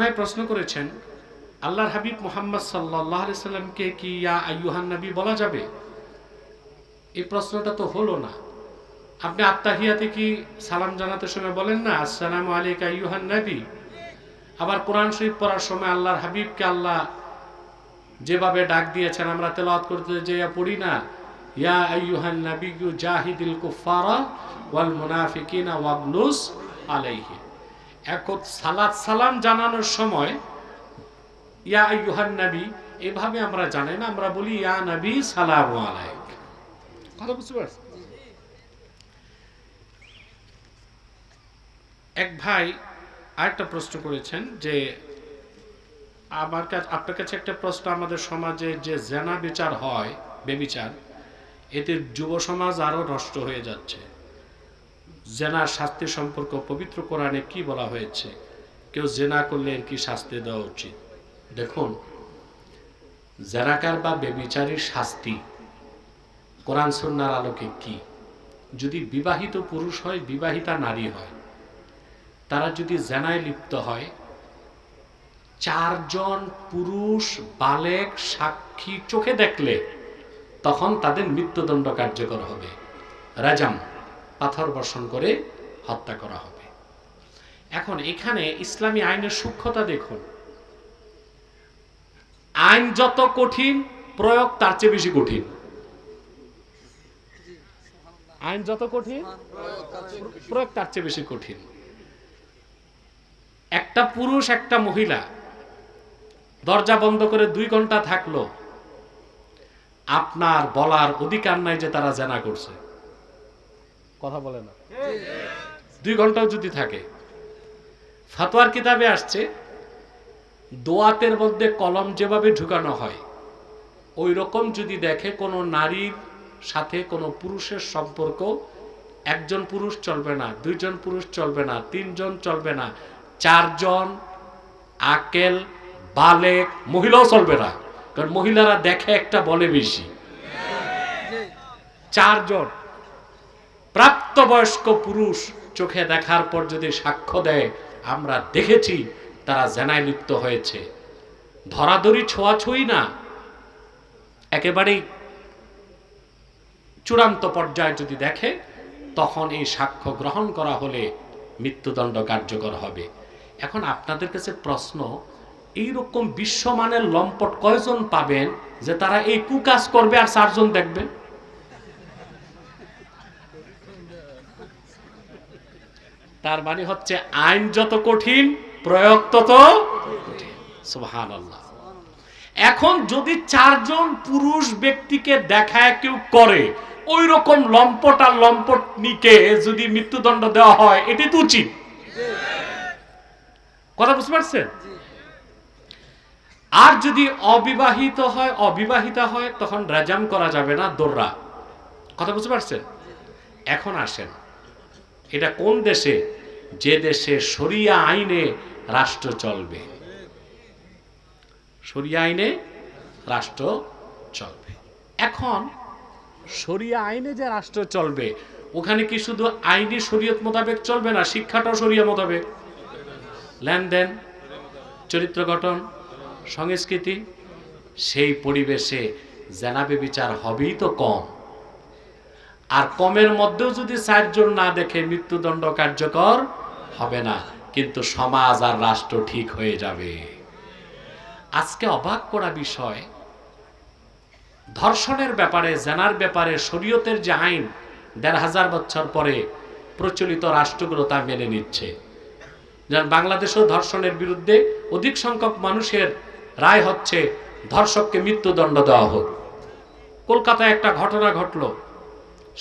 ভাই প্রশ্ন করেছেন, আল্লাহর হাবিব মুহাম্মদ সাল্লাল্লাহু আলাইহি সাল্লামকে কি ইয়া আইয়ুহান নবী বলা যাবে? এই প্রশ্নটা তো হলো না। আপনি আত্তাহিয়াতে কি সালাম জানাতে সময় বলেন না আসসালামু আলাইকা আইয়ুহান নবী? আবার কোরআন শরীফ পড়ার সময় আল্লাহর হাবিবকে আল্লাহ যেভাবে ডাক দিয়েছেন আমরা তেলাওয়াত করতে যেয়ে পড়ি না ইয়া আইয়ুহান নবিয়্যু জাহিদিল কুফারা ওয়াল মুনাফিকিনা ওয়াগলুজ আলাইহি। এখন সালাম জানানোর সময় ইয়া আইয়ুহান নবী এভাবে আমরা জানি না, আমরা বলি ইয়া নবী সালামু আলাইক। কথা বুঝতে পারছেন? এক ভাই আরেকটা প্রশ্ন করেছেন যে আপনার কাছে একটা প্রশ্ন, আমাদের সমাজে যে জেনা বিচার হয়, বেবিচার, এতে যুব সমাজ আরো নষ্ট হয়ে যাচ্ছে। জেনার শাস্তি সম্পর্ক পবিত্র কোরআনে কি বলা হয়েছে? কেউ জেনা করলে এর কি শাস্তি দেওয়া উচিত? দেখুন, জেনাকার বা বেবিচারীর শাস্তি কোরআন সুন্নাহর আলোকে কি? যদি বিবাহিত পুরুষ হয়, বিবাহিতা নারী হয়, তারা যদি জেনায় লিপ্ত হয়, 4 জন পুরুষ বালেগ সাক্ষী চোখে দেখলে তখন তাদের মৃত্যুদণ্ড কার্যকর হবে। রাজাম, পাথর বর্ষণ করে হত্যা করা হবে। এখন এখানে ইসলামী আইনের সূক্ষ্মতা দেখুন। আইন যত কঠিন, প্রয়োগ তার চেয়ে বেশি কঠিন। আইন যত কঠিন, প্রয়োগ তার চেয়ে বেশি কঠিন। একটা পুরুষ একটা মহিলা দরজা বন্ধ করে 2 ঘন্টা থাকলো, আপনার বলার অধিকার নাই যে তারা জেনা করছে। কথা বলে না? 2 ঘন্টাও যদি থাকে, ফতোয়ার কিতাবে আসছে দোয়াতের মধ্যে কলম যেভাবে ঢুকানো হয়, ওই রকম যদি দেখে কোনো নারীর সাথে কোনো পুরুষের সম্পর্ক, 1 জন পুরুষ চলবে না, 2 জন পুরুষ চলবে না, 3 জন চলবে না, 4 জন আকেল বালেক মহিলাও চলবে না, কারণ মহিলারা দেখে একটা বলে বেশি। 4 জন প্রাপ্তবয়স্ক পুরুষ চোখে দেখার পর যদি সাক্ষ্য দেয় আমরা দেখেছি তারা জেনায় লিপ্ত হয়েছে, ধরাধরি ছোঁয়াছুঁই না, একেবারেই চূড়ান্ত পর্যায়ে যদি দেখে, তখন এই সাক্ষ্য গ্রহণ করা হলে মৃত্যুদণ্ড কার্যকর হবে। এখন আপনাদের কাছে প্রশ্ন, এইরকম বিশ্বমানের লম্পট কয়জন পাবেন যে তারা এই কুকাজ করবে আর 4 জন দেখবে? তার মানে হচ্ছে আইন যত কঠিন, প্রয়োগ তত কঠিন। সুবহানাল্লাহ। এখন যদি 4 জন পুরুষ ব্যক্তিকে দেখায় কেউ করে, ওই রকম লম্পট আর লম্পটনিকে যদি মৃত্যুদণ্ড দেওয়া হয়, এটি তো উচিত। কথা বুঝতে পারছেন? আর যদি অবিবাহিত হয়, অবিবাহিতা হয়, তখন রাজাম করা যাবে না, দোররা। কথা বুঝতে পারছেন? এখন আসেন, এটা কোন দেশে? যে দেশে শরিয়া আইনে রাষ্ট্র চলবে। শরিয়া আইনে রাষ্ট্র চলবে। এখন শরিয়া আইনে যে রাষ্ট্র চলবে, ওখানে কি শুধু আইনি শরীয়ত মোতাবেক চলবে না, শিক্ষাটাও শরিয়া মোতাবেক? লেনদেন, চরিত্র গঠন, সংস্কৃতি, সেই পরিবেশে জেনা বেবিচার হবেই তো কম। আর কমের মধ্যেও যদি 4 জন না দেখে মৃত্যুদণ্ড কার্যকর হবে না, কিন্তু সমাজ আর রাষ্ট্র ঠিক হয়ে যাবে। আজকে অবাক করা বিষয়, ধর্ষণের ব্যাপারে, জেনার ব্যাপারে শরীয়তের যে আইন 1500 বছর পরে প্রচলিত রাষ্ট্রগুলো তা মেনে নিচ্ছে। যেমন বাংলাদেশেও ধর্ষণের বিরুদ্ধে অধিক সংখ্যক মানুষের রায় হচ্ছে ধর্ষককে মৃত্যুদণ্ড দেওয়া হোক। কলকাতায় একটা ঘটনা ঘটলো,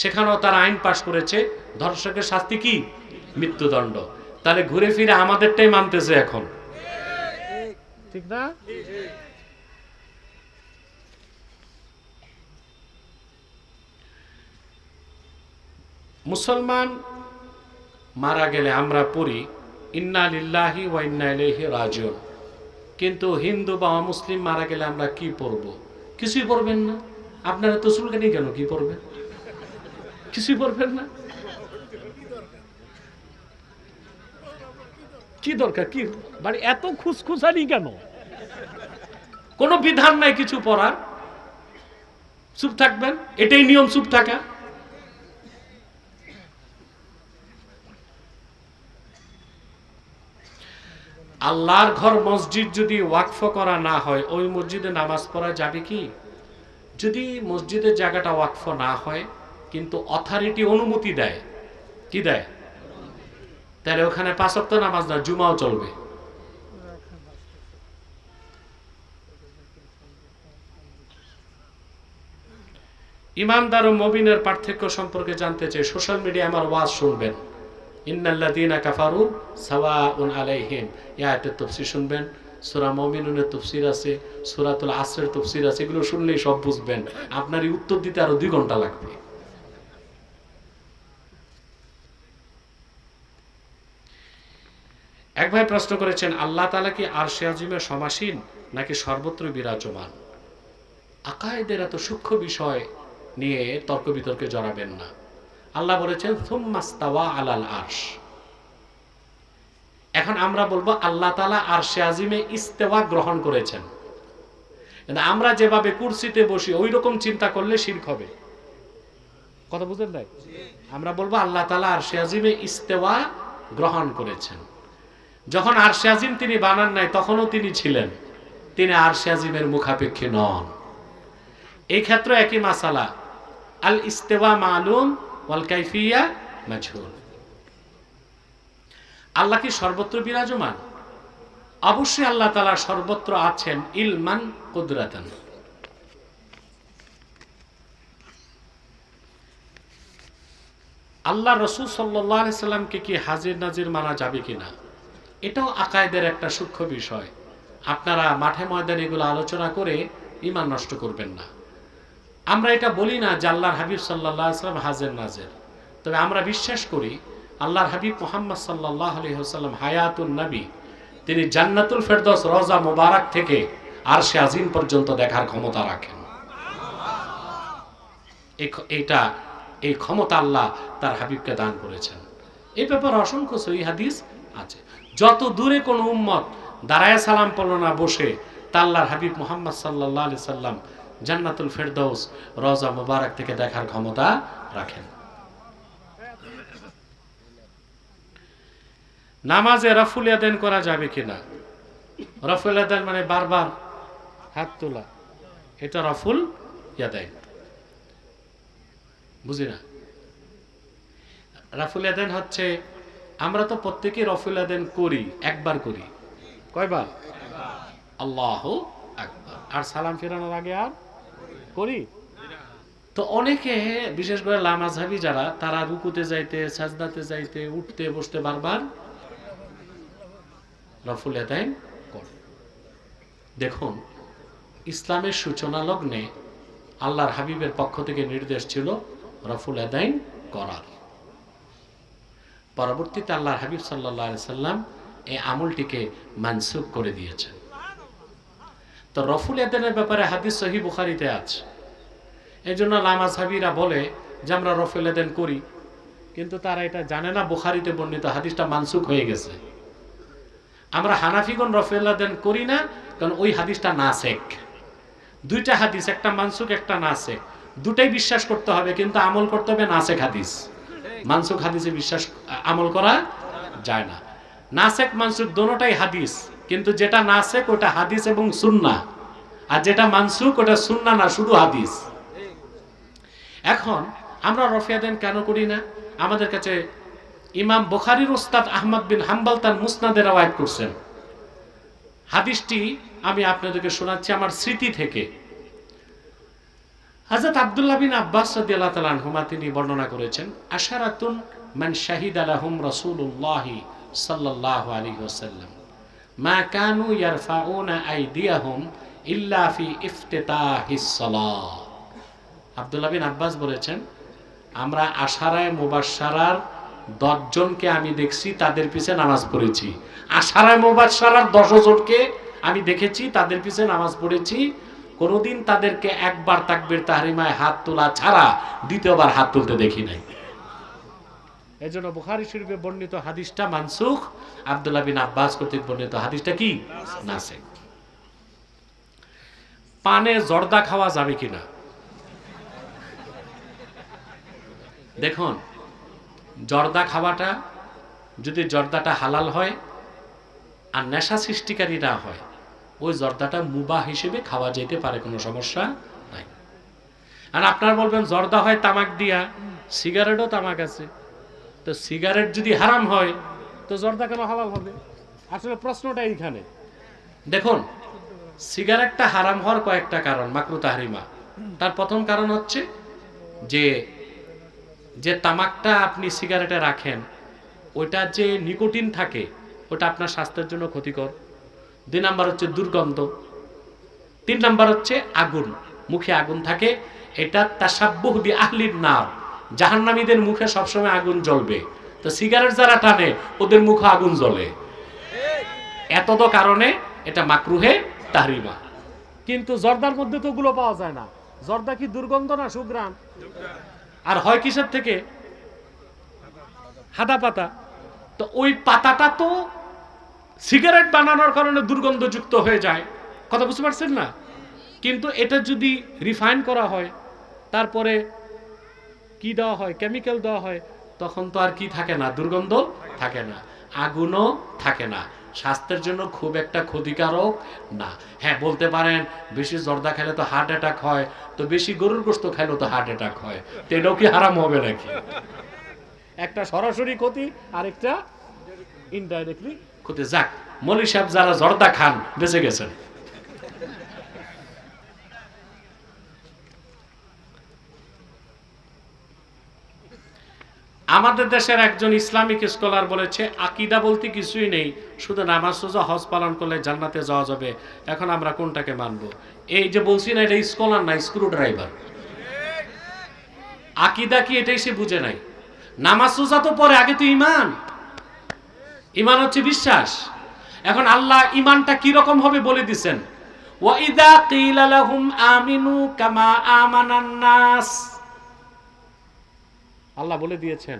সেখানেও তারা আইন পাশ করেছে, ধর্ষকের শাস্তি কি? মৃত্যুদণ্ড। তাহলে ঘুরে ফিরে আমাদেরটাই মানতেছে এখন, ঠিক না? মুসলমান মারা গেলে আমরা পড়ি ইন্না লিল্লাহি ওয়া ইন্না ইলাইহি রাজিউন, কিন্তু হিন্দু বা মুসলিম মারা গেলে আমরা কি পড়ব? কিছুই পড়বেন না। আপনারা তো চুলকানি কেন, কি পড়বেন? কিছুই পড়বেন না। কি দরকার, কি মানে এত খুসখুসানি কেন? কোনো বিধান নাই কিছু পড়ার, চুপ থাকবেন, এটাই নিয়ম, চুপ থাকা। আল্লাহর ঘর মসজিদ যদি ওয়াকফ করা না হয়, ওই মসজিদে নামাজ পড়া যাবে কি? যদি মসজিদের জায়গাটা ওয়াকফ না হয় কিন্তু অথরিটি অনুমতি দেয়, কি দেয়, তাহলে ওখানে 5 ওয়াক্ত নামাজ না, জুমাও চলবে। ইমানদার ও মুমিনের পার্থক্য সম্পর্কে জানতে চাই, সোশ্যাল মিডিয়ায় আমার ওয়াজ শুনবেন, ইন্নাল্লাযীনা কাফারু সাওয়াউন আলাইহিম, এই আয়াতের তাফসীর শুনবেন। সূরা মুমিনুনের তাফসীর আছে, সূরাতুল আসরের তাফসীর আছে, এগুলো শুনলেই সব বুঝবেন। আপনার এই উত্তর দিতে আরো 2 ঘন্টা লাগবে। এক ভাই প্রশ্ন করেছেন, আল্লাহ তাআলা কি আরশে আজিমে সমাসীন নাকি সর্বত্র বিরাজমান? আকায়েদের এত সূক্ষ্ম বিষয় নিয়ে তর্ক বিতর্কে জড়াবেন না। আল্লাহ বলেছেন সুম্মাস্তাওয়া আলাল আরশ। এখন আমরা বলবো আল্লাহ তাআলা আরশে আজিমে ইস্তেওয়া গ্রহণ করেছেন, কিন্তু আমরা যেভাবে কুরসিতে বসি ওই রকম চিন্তা করলে শিরক হবে। কথা বুঝেন নাই? আমরা বলবো আল্লাহ তাআলা আরশে আজিমে ইস্তেওয়া গ্রহণ করেছেন। যখন আরশে আজিম তিনি বানান নাই তখনও তিনি ছিলেন, তিনি আরশে আজিমের মুখাপেক্ষী নন। এই ক্ষেত্রে একই মাসালা, আল ইস্তেওয়া মালুম ওয়াল কাইফিয়া মাজহুল। আল্লাহ কি সর্বত্র বিরাজমান? অবশ্যই আল্লাহ তাআলা সর্বত্র আছেন, ইলমান কুদরাতান। আল্লাহ রাসূল সাল্লাল্লাহু আলাইহি সাল্লামকে কি হাজির নাজির মানা যাবে কিনা, এটাও আকায়েদের একটা সূক্ষ্ম বিষয়। আপনারা মাঠে ময়দানে এগুলো আলোচনা করে ঈমান নষ্ট করবেন না। আমরা এটা বলি না যে আল্লাহর হাবিব সাল্লাল্লাহু আলাইহি ওয়াসাল্লাম হাজির নাজির, তবে আমরা বিশ্বাস করি আল্লাহর হাবিব মুহাম্মদ সাল্লাল্লাহু আলাইহি ওয়াসাল্লাম হায়াতুন নবী, তিনি জান্নাতুল ফেরদৌস রওজা মুবারক থেকে আরশে আজিম পর্যন্ত দেখার ক্ষমতা রাখেন। এই ক্ষমতা আল্লাহ তার হাবিবকে দান করেছেন। এই ব্যাপারে অসংখ্য সহিহ হাদিস আছে। যত দূরে কোনো উম্মত দাঁড়ায় সালাম পড়ল না, বসে, তা আল্লাহর হাবিব মুহাম্মদ সাল্লাল্লাহু আলাইহি সাল্লাম জান্নাতুল ফেরদৌস রওজা মুবারক থেকে দেখার ক্ষমতা রাখেন। নামাজে রফুল ইয়াদাইন করা যাবে কিনা? রফুল ইয়াদাইন মানে বারবার হাত তোলা, এটা রফুল ইয়াদাইন। বুঝি না? রফুল ইয়াদাইন হচ্ছে, আমরা তো প্রত্যেকেই রফুল ইয়াদাইন করি, একবার করি। কয়বার? আল্লাহু আকবার। আর সালাম ফেরানোর আগে আর করি। তো অনেকে, বিশেষ করে লামাযহাবী যারা, তারা রুকুতে যাইতে, সাজদাতে যাইতে, উঠতে বসতে বারবার রফুল ইয়াদাইন করে। দেখুন, ইসলামের সূচনা লগ্নে আল্লাহর হাবিবের পক্ষ থেকে নির্দেশ ছিল রফুল ইয়াদাইন করার। পরবর্তীতে আল্লাহর হাবিব সাল্লাল্লাহু আলাইহি সাল্লাম এই আমলটিকে মানসুখ করে দিয়েছেন। তো রফুল ইয়াদাইনের ব্যাপারে হাদিস সহিহ বুখারীতে আছে। এই জন্য লামাযহাবীরা বলে যে আমরা রফুল ইয়াদাইন করি, কিন্তু তারা এটা জানে না বুখারীতে বর্ণিত হাদিসটা মানসুখ হয়ে গেছে। আমরা হানাফিগণ রফুল ইয়াদাইন করি না, কারণ ওই হাদিসটা নাসেখ। 2টা হাদিস, একটা মানসুখ একটা নাসেখ, দুটাই বিশ্বাস করতে হবে, কিন্তু আমল করতে হবে নাসেখ হাদিস। মানসুখ হাদিসে বিশ্বাস আমল করা যায় না। নাসেখ মানসুখ দোনোটাই হাদিস, কিন্তু যেটা নাসেখ ওটা হাদিস এবং সুন্নাহ, আর যেটা মানসুখ ওটা সুন্নাহ না, শুধু হাদিস। এখন আমরা রফুল ইয়াদাইন কেন করি না? আমাদের কাছে ইমাম বুখারীর উস্তাদ আহমদ বিন হাম্বল তার মুসনাদে রওয়ায়াত করছেন। হাদিসটি আমি আপনাদেরকে শোনাচ্ছি আমার স্মৃতি থেকে। হযরত আব্দুল্লাহ বিন আব্বাস রাদিয়াল্লাহু তাআলা আনহুমা তিনি বর্ণনা করেছেন, আশারাতুন মান শাহিদা লাহুম রাসূলুল্লাহ সাল্লাল্লাহু আলাইহি ওয়াসাল্লাম মা কানু ইয়ারফাউনা আইদিয়াহুম ইল্লা ফি ইফতিতাহিস সালাহ। আব্দুল্লাহ বিন আব্বাস বলেছেন, আমরা আশারায়ে মুবাশশারার 10 জনকে আমি দেখছি, তাদের পিছে নামাজ পড়েছি। আশারায়ে মুবাশশারার 10 জনকে আমি দেখেছি, তাদের পিছে নামাজ পড়েছি। কোনদিন তাদেরকে একবার তাকবীর তাহরিমায় হাত তোলা ছাড়া দ্বিতীয়বার হাত তুলতে দেখি নাই। এজন্য বুখারী শরীফে বর্ণিত হাদিসটা মানসুখ, আব্দুল্লাহ বিন আব্বাস কর্তৃক বর্ণিত হাদিসটা কি নাসিখ। পানে জর্দা খাওয়া যাবে কিনা? দেখুন, জর্দা খাওয়াটা যদি জর্দাটা হালাল হয় আর নেশা সৃষ্টিকারী না হয়, ওই জর্দাটা মুবাহ হিসেবে খাওয়া যেতে পারে, কোনো সমস্যা নাই। আর আপনারা বলবেন জর্দা হয় তামাক দিয়া, সিগারেটও তামাক আছে, তো সিগারেট যদি হারাম হয় তো জর্দা কেন হালাল হবে? আসলে প্রশ্নটা এইখানে। দেখুন, সিগারেটটা হারাম হওয়ার কয়েকটা কারণ, মাকরু তাহরিমা। তার প্রথম কারণ হচ্ছে যে যে তামাকটা আপনি সিগারেটে রাখেন ওইটা যে নিকোটিন থাকে ওটা আপনার স্বাস্থ্যের জন্য ক্ষতিকর। 2 নাম্বার হচ্ছে দুর্গন্ধ। 3 নাম্বার হচ্ছে আগুন, মুখে আগুন থাকে, এটা তাসাব্বুহ বি আহলিন নার, জাহান্নামীদের মুখে সবসময় আগুন জ্বলবে। তো সিগারেট যারা টানে ওদের মুখে আগুন জ্বলে, এত তো কারণে এটা মাকরুহে তাহরিমা। কিন্তু জর্দার মধ্যে তো ওগুলো পাওয়া যায় না। জর্দা কি দুর্গন্ধ না সুঘ্রাণ? আর হয় কিসের থেকে? হাদা পাতা। তো ওই পাতাটা তো সিগারেট বানানোর কারণে দুর্গন্ধযুক্ত হয়ে যায়, কথা বুঝতে পারছেন না? কিন্তু এটা যদি রিফাইন করা হয়, তারপরে কি দেওয়া হয়, কেমিক্যাল দেওয়া হয়, তখন তো আর কি থাকে না, দুর্গন্ধ থাকে না, আগুনও থাকে না, স্বাস্থ্যের জন্য খুব একটা ক্ষতিকারক না। হ্যাঁ, বলতে পারেন বেশি জর্দা খেলে তো হার্ট অ্যাটাক হয়, তো বেশি গরুর গোশত খেলেও তো হার্ট অ্যাটাক হয়, তো এটাও কি হারাম হবে নাকি? একটা সরাসরি ক্ষতি, আরেকটা ইনডাইরেক্টলি ক্ষতি। যাক, মৌলী সাহেব যারা জর্দা খান বেঁচে গেছেন। আমাদের দেশের একজন ইসলামিক স্কলার বলেছে আকীদা বলতে কিছুই নেই, শুধু নামাজ রোজা হজ পালন করলে জান্নাতে যাওয়া যাবে। এখন আমরা কোনটাকে মানবো? এই যে বলছি না, এটা স্কলার না, স্ক্রু ড্রাইভার। আকীদা কি এটাই সে বুঝে নাই। নামাজ রোজা তো পরে, আগে তো ইমান। ইমান হচ্ছে বিশ্বাস। এখন আল্লাহ ইমানটা কি রকম হবে বলে দিবেন, ওয়া ইযা কিলা লাহুম আমিনু কামা আমানান নাস, আল্লাহ বলে দিয়েছেন।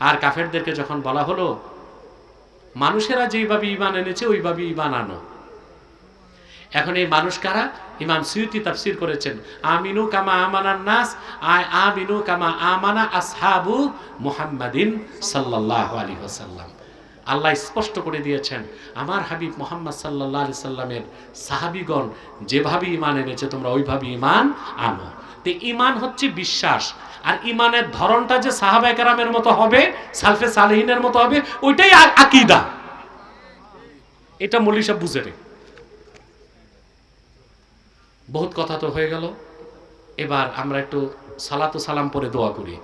আর কাফেরদেরকে যখন বলা হলো মানুষেরা যেইভাবে ঈমান এনেছে ওইভাবে ঈমান আনো, এখন এই মানুষ কারা? ইমাম সুয়ুতি তাফসীর করেছেন আমিনু কামা আমানান নাস, আমিনু কামা আমানা আসহাবু মুহাম্মাদিন সাল্লাল্লাহু আলাইহি ওয়াসাল্লাম। আল্লাহ স্পষ্ট করে দিয়েছেন আমার হাবিব মুহাম্মদ সাল্লাল্লাহু আলাইহি সাল্লামের সাহাবীগণ যেভাবে ঈমান এনেছে তোমরা ওইভাবে ঈমান আনো। তো ঈমান হচ্ছে বিশ্বাস, আর ঈমানের ধরনটা যে সাহাবায়ে কেরামের মতো হবে, সালফে সালেহিনের মতো হবে, ওইটাই আকীদা। এটা মৌলী সাহেব বুঝে রে। বহুত কথা তো হয়ে গেল, এবার আমরা একটু সালাত ও সালাম পরে দোয়া করি।